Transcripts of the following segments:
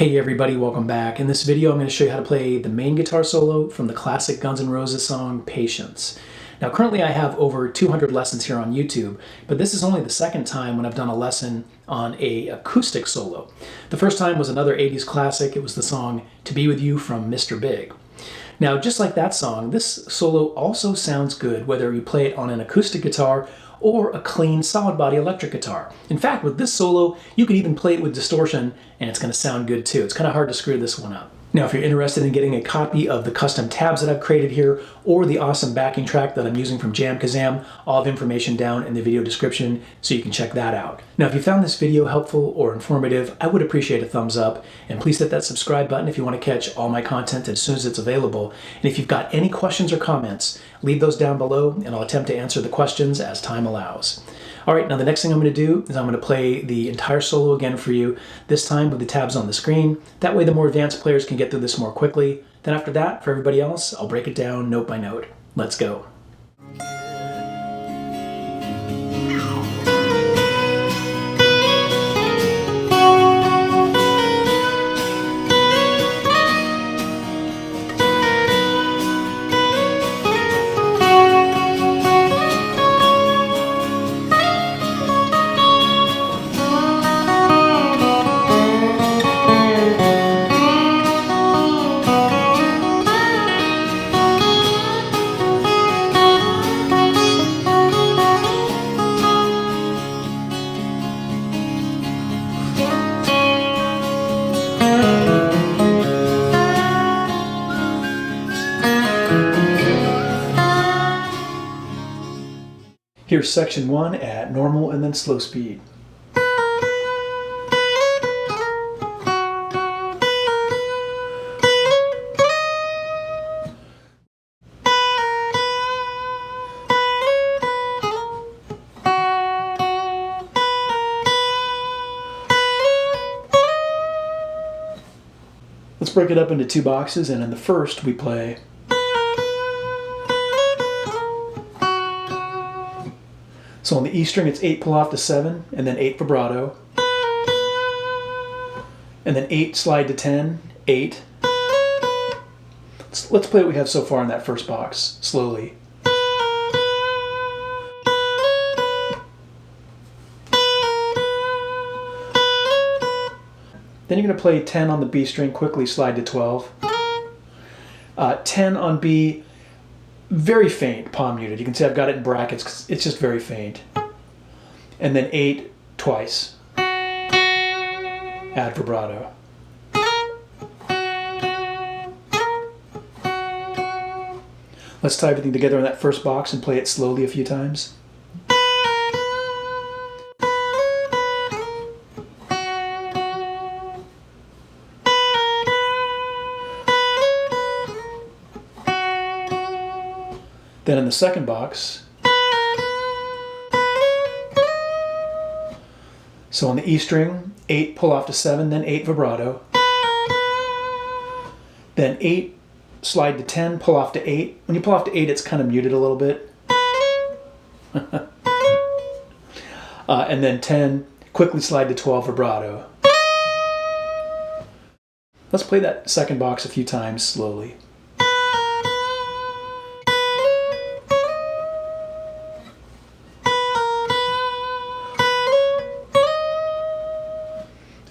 Hey everybody, welcome back. In this video I'm going to show you how to play the main guitar solo from the classic Guns N' Roses song, Patience. Now currently I have over 200 lessons here on YouTube, but this is only the second time when I've done a lesson on an acoustic solo. The first time was another 80s classic. It was the song To Be With You from Mr. Big. Now just like that song, this solo also sounds good whether you play it on an acoustic guitar or a clean solid body electric guitar. In fact, with this solo, you could even play it with distortion and it's going to sound good too. It's kind of hard to screw this one up. Now, if you're interested in getting a copy of the custom tabs that I've created here or the awesome backing track that I'm using from Jam Kazam, I'll have information down in the video description so you can check that out. Now, if you found this video helpful or informative, I would appreciate a thumbs up, and please hit that subscribe button if you want to catch all my content as soon as it's available. And if you've got any questions or comments, leave those down below and I'll attempt to answer the questions as time allows. All right, now the next thing I'm going to do is I'm going to play the entire solo again for you, this time with the tabs on the screen. That way the more advanced players can get through this more quickly. Then after that, for everybody else, I'll break it down note by note. Let's go. Here's section 1 at normal and then slow speed. Let's break it up into two boxes, and in the first we play so on the E string it's 8 pull off to 7, and then 8 vibrato, and then 8 slide to 10, 8. Let's play what we have so far in that first box, slowly. Then you're going to play 10 on the B string, quickly slide to 12. 10 on B, very faint, palm muted. You can see I've got it in brackets because it's just very faint. And then 8 twice. Add vibrato. Let's tie everything together in that first box and play it slowly a few times. Then in the second box, so on the E string, 8 pull off to 7, then 8 vibrato, then 8 slide to 10, pull off to 8. When you pull off to 8, it's kind of muted a little bit. And then 10, quickly slide to 12 vibrato. Let's play that second box a few times slowly.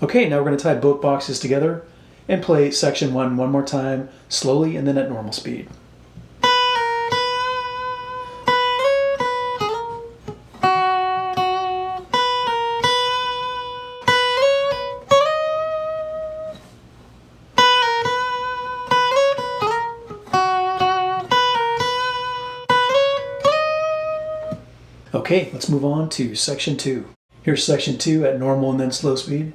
Okay, now we're going to tie both boxes together and play section 1 one more time, slowly and then at normal speed. Okay, let's move on to section 2. Here's section 2 at normal and then slow speed.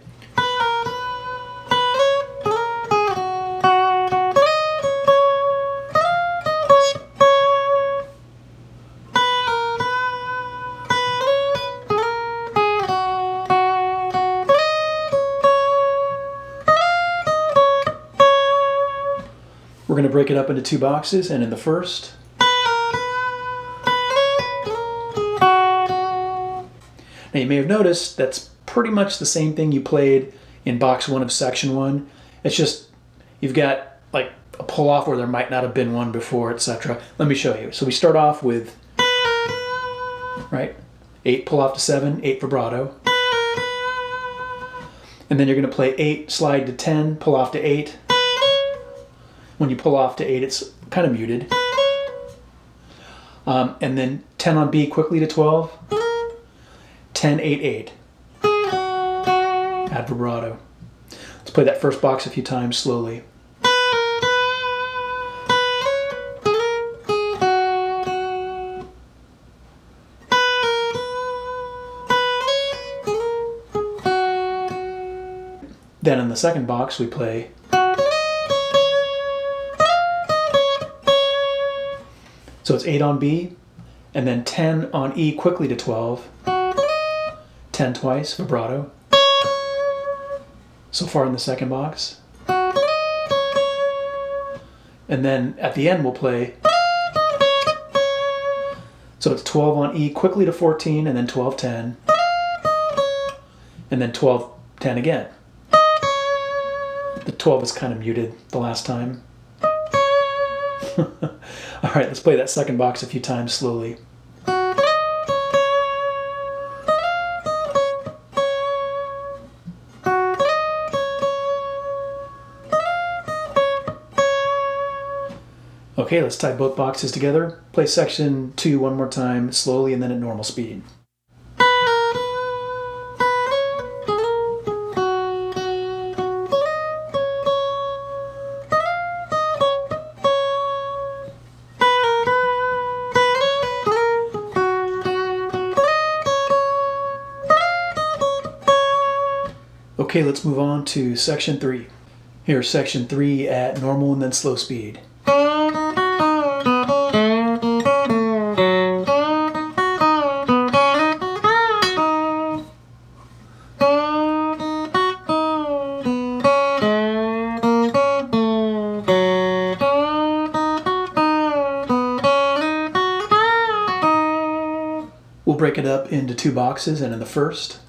We're going to break it up into two boxes, and in the first, now you may have noticed that's pretty much the same thing you played in box 1 of section 1. It's just, you've got like a pull off where there might not have been one before, etc. Let me show you. So we start off with, right, 8 pull off to 7, 8 vibrato. And then you're going to play 8, slide to 10, pull off to 8. When you pull off to 8, it's kind of muted. And then 10 on B quickly to 12. 10, 8, 8. Add vibrato. Let's play that first box a few times slowly. Then in the second box we play so it's 8 on B, and then 10 on E quickly to 12, 10 twice, vibrato. So far in the second box. And then at the end we'll play, so it's 12 on E quickly to 14, and then 12, 10, and then 12, 10 again. The 12 is kind of muted the last time. All right, let's play that second box a few times slowly. Okay, let's tie both boxes together. Play section 2 one more time, slowly, and then at normal speed. Okay, let's move on to section 3. Here's section 3 at normal and then slow speed. We'll break it up into 2 boxes, and in the first,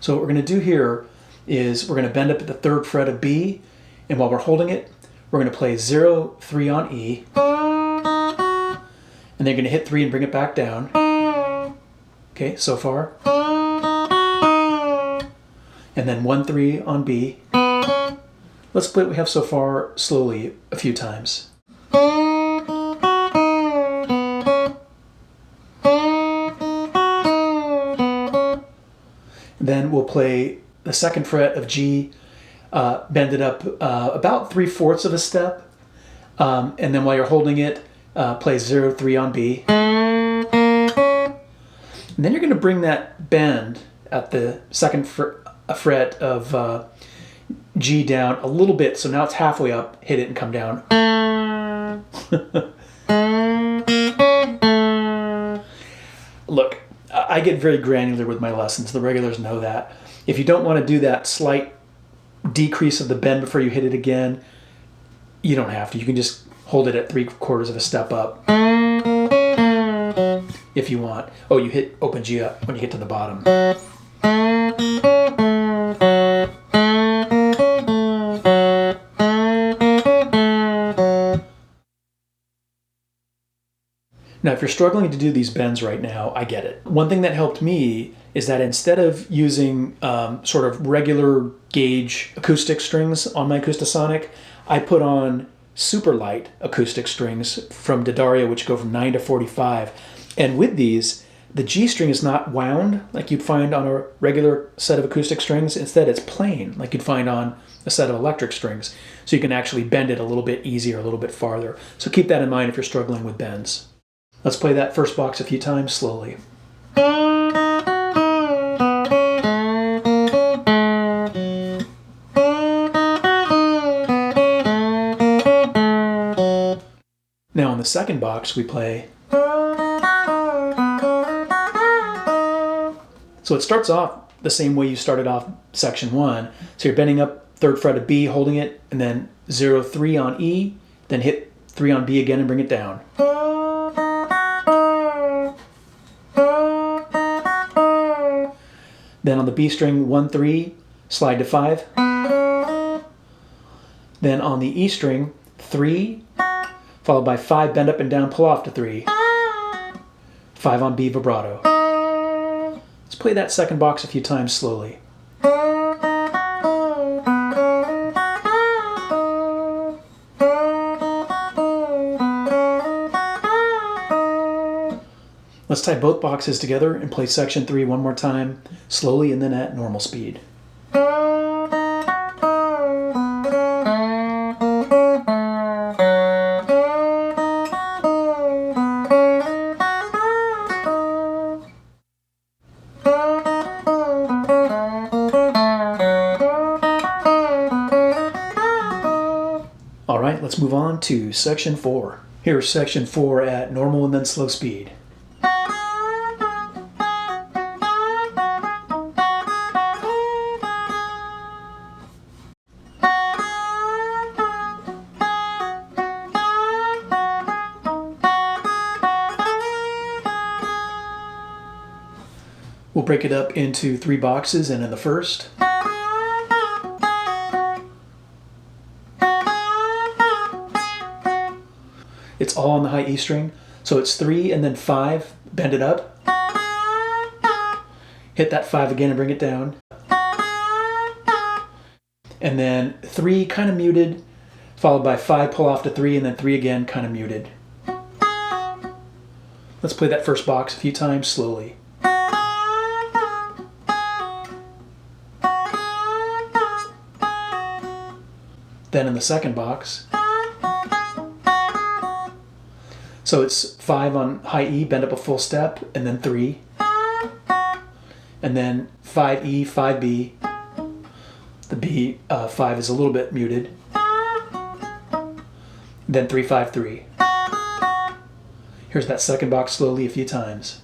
so what we're going to do here is we're going to bend up at the 3rd fret of B, and while we're holding it, we're going to play 0, 3 on E, and then you're going to hit 3 and bring it back down. Okay, so far. And then 1, 3 on B. Let's play what we have so far slowly a few times. Then we'll play the 2nd fret of G, bend it up about 3/4 of a step, and then while you're holding it, play 0, 3 on B. And then you're going to bring that bend at the 2nd fret of G down a little bit, so now it's halfway up, hit it and come down. Look, I get very granular with my lessons. The regulars know that. If you don't want to do that slight decrease of the bend before you hit it again, you don't have to. You can just hold it at 3/4 of a step up if you want. Oh, you hit open G up when you get to the bottom. Now, if you're struggling to do these bends right now, I get it. One thing that helped me is that instead of using sort of regular gauge acoustic strings on my Acoustasonic, I put on super light acoustic strings from D'Addario, which go from 9 to 45. And with these, the G string is not wound like you'd find on a regular set of acoustic strings. Instead, it's plain like you'd find on a set of electric strings. So you can actually bend it a little bit easier, a little bit farther. So keep that in mind if you're struggling with bends. Let's play that first box a few times slowly. Now on the second box we play. So it starts off the same way you started off section 1. So you're bending up 3rd fret of B, holding it, and then 0, 3 on E, then hit 3 on B again and bring it down. Then on the B string, 1, 3, slide to 5. Then on the E string, 3, followed by 5, bend up and down, pull off to 3. 5 on B vibrato. Let's play that second box a few times slowly. Let's tie both boxes together and play section 3 one more time, slowly and then at normal speed. All right, let's move on to section 4. Here's section 4 at normal and then slow speed. We'll break it up into 3 boxes, and in the first, it's all on the high E string, so it's 3 and then 5, bend it up, hit that 5 again and bring it down, and then 3 kind of muted, followed by 5, pull off to 3, and then 3 again, kind of muted. Let's play that first box a few times slowly. Then in the second box, so it's 5 on high E, bend up a full step, and then 3, and then 5E, 5B. The B 5 is a little bit muted. Then 3, 5, 3. Here's that second box slowly a few times.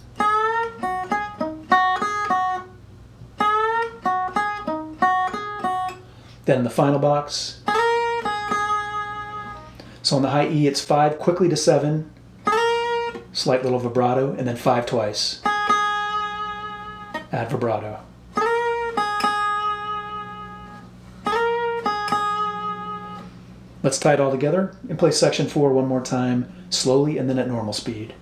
Then in the final box, so on the high E, it's 5 quickly to 7, slight little vibrato, and then 5 twice. Add vibrato. Let's tie it all together and play section 4 one more time, slowly and then at normal speed.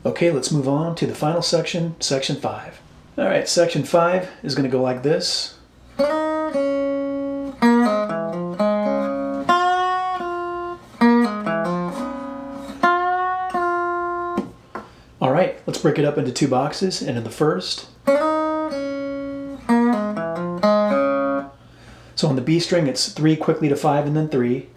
Okay, let's move on to the final section, section 5. All right, section 5 is going to go like this. All right, let's break it up into 2 boxes, and in the first, so on the B string, it's 3 quickly to 5 and then 3.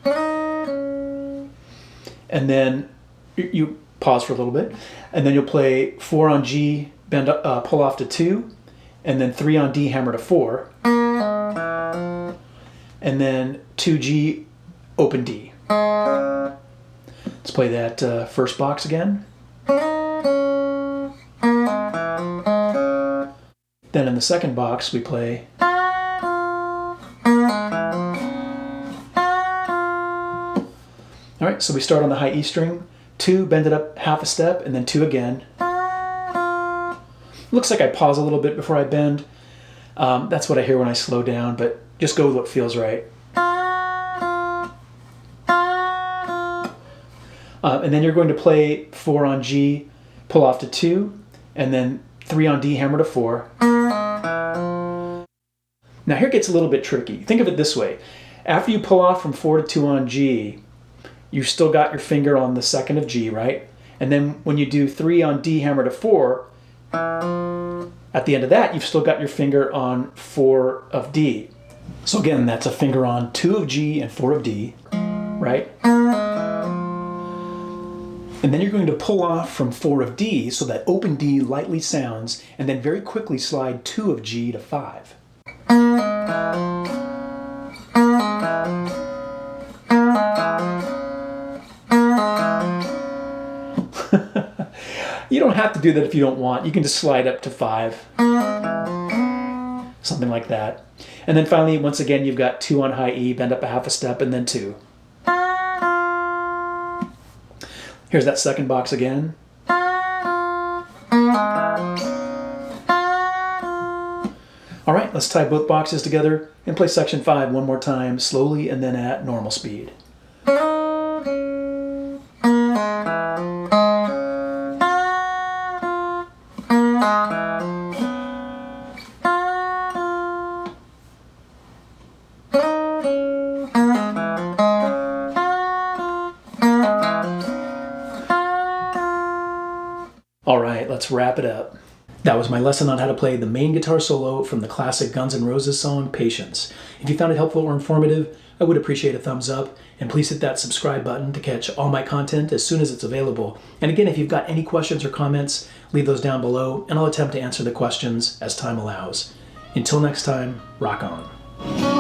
And then you pause for a little bit, and then you'll play 4 on G, bend up, pull off to 2, and then 3 on D, hammer to 4, and then 2G, open D. Let's play that first box again. Then in the second box, we play all right, so we start on the high E string, 2, bend it up half a step, and then 2 again. Looks like I pause a little bit before I bend. That's what I hear when I slow down, but just go with what feels right. And then you're going to play 4 on G, pull off to 2, and then 3 on D, hammer to 4. Now here it gets a little bit tricky. Think of it this way. After you pull off from 4 to 2 on G, you've still got your finger on the 2nd of G, right? And then when you do 3 on D, hammer to 4, at the end of that, you've still got your finger on 4 of D. So again, that's a finger on 2 of G and 4 of D, right? And then you're going to pull off from 4 of D so that open D lightly sounds, and then very quickly slide 2 of G to 5. You don't have to do that if you don't want. You can just slide up to 5. Something like that. And then finally, once again, you've got 2 on high E, bend up a half a step, and then 2. Here's that second box again. All right, let's tie both boxes together and play section 5 one more time, slowly and then at normal speed. All right, let's wrap it up. That was my lesson on how to play the main guitar solo from the classic Guns N' Roses song, Patience. If you found it helpful or informative, I would appreciate a thumbs up, and please hit that subscribe button to catch all my content as soon as it's available. And again, if you've got any questions or comments, leave those down below, and I'll attempt to answer the questions as time allows. Until next time, rock on.